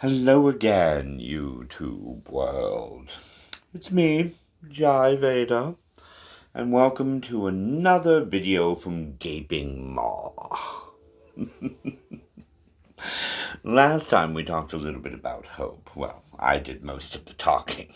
Hello again, YouTube world. It's me, Jai Veda, and welcome to another video from Gaping Maw. Last time we talked a little bit about hope. Well, I did most of the talking.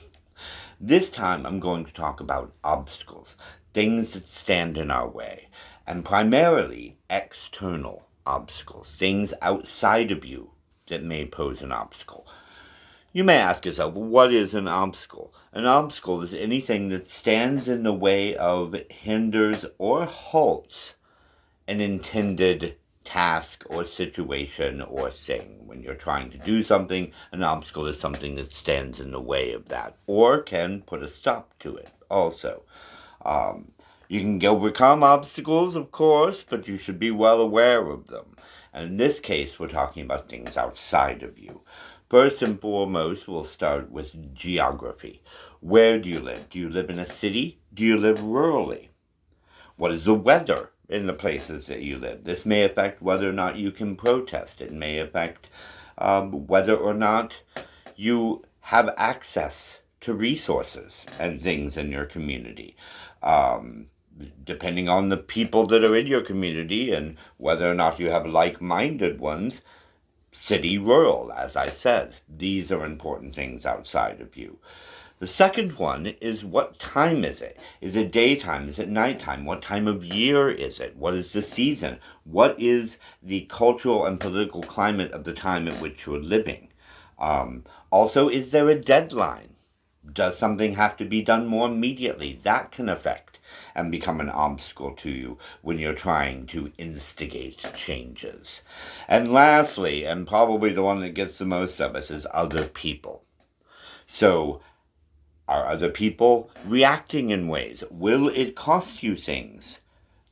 This time I'm going to talk about obstacles, things that stand in our way, and primarily external obstacles, things outside of you that may pose an obstacle. You may ask yourself, what is an obstacle? An obstacle is anything that stands in the way of, hinders, or halts an intended task or situation or thing. When you're trying to do something, an obstacle is something that stands in the way of that or can put a stop to it also. You can overcome obstacles, of course, but you should be well aware of them. And in this case, we're talking about things outside of you. First and foremost, we'll start with geography. Where do you live? Do you live in a city? Do you live rurally? What is the weather in the places that you live? This may affect whether or not you can protest. It may affect whether or not you have access to resources and things in your community. Depending on the people that are in your community and whether or not you have like-minded ones, city, rural, as I said. These are important things outside of you. The second one is, what time is it? Is it daytime? Is it nighttime? What time of year is it? What is the season? What is the cultural and political climate of the time at which you're living? Also, is there a deadline? Does something have to be done more immediately? That can affect and become an obstacle to you when you're trying to instigate changes. And lastly, and probably the one that gets the most of us, is other people. So, are other people reacting in ways? Will it cost you things?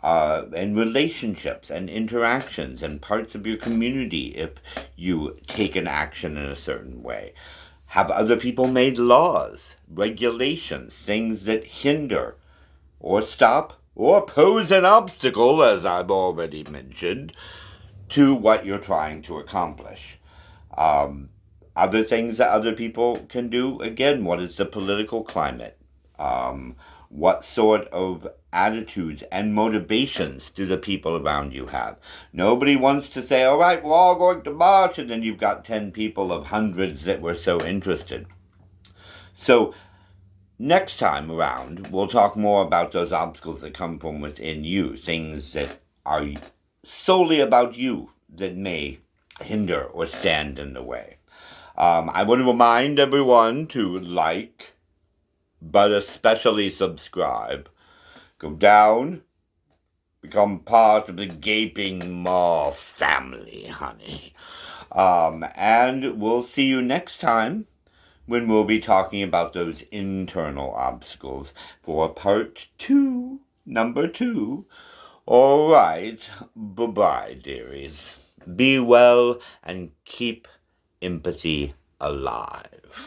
And relationships and interactions and parts of your community if you take an action in a certain way? Have other people made laws, regulations, things that hinder or stop or pose an obstacle, as I've already mentioned, to what you're trying to accomplish? Other things that other people can do, again, what is the political climate? What sort of attitudes and motivations do the people around you have? Nobody wants to say, all right, we're all going to march, and then you've got 10 people of hundreds that were so interested. So next time around, we'll talk more about those obstacles that come from within you, things that are solely about you that may hinder or stand in the way. I want to remind everyone to like, but especially subscribe. Go down, become part of the Gaping Maw family, honey. And we'll see you next time when we'll be talking about those internal obstacles for part 2, number 2. All right, bye-bye, dearies. Be well and keep empathy alive.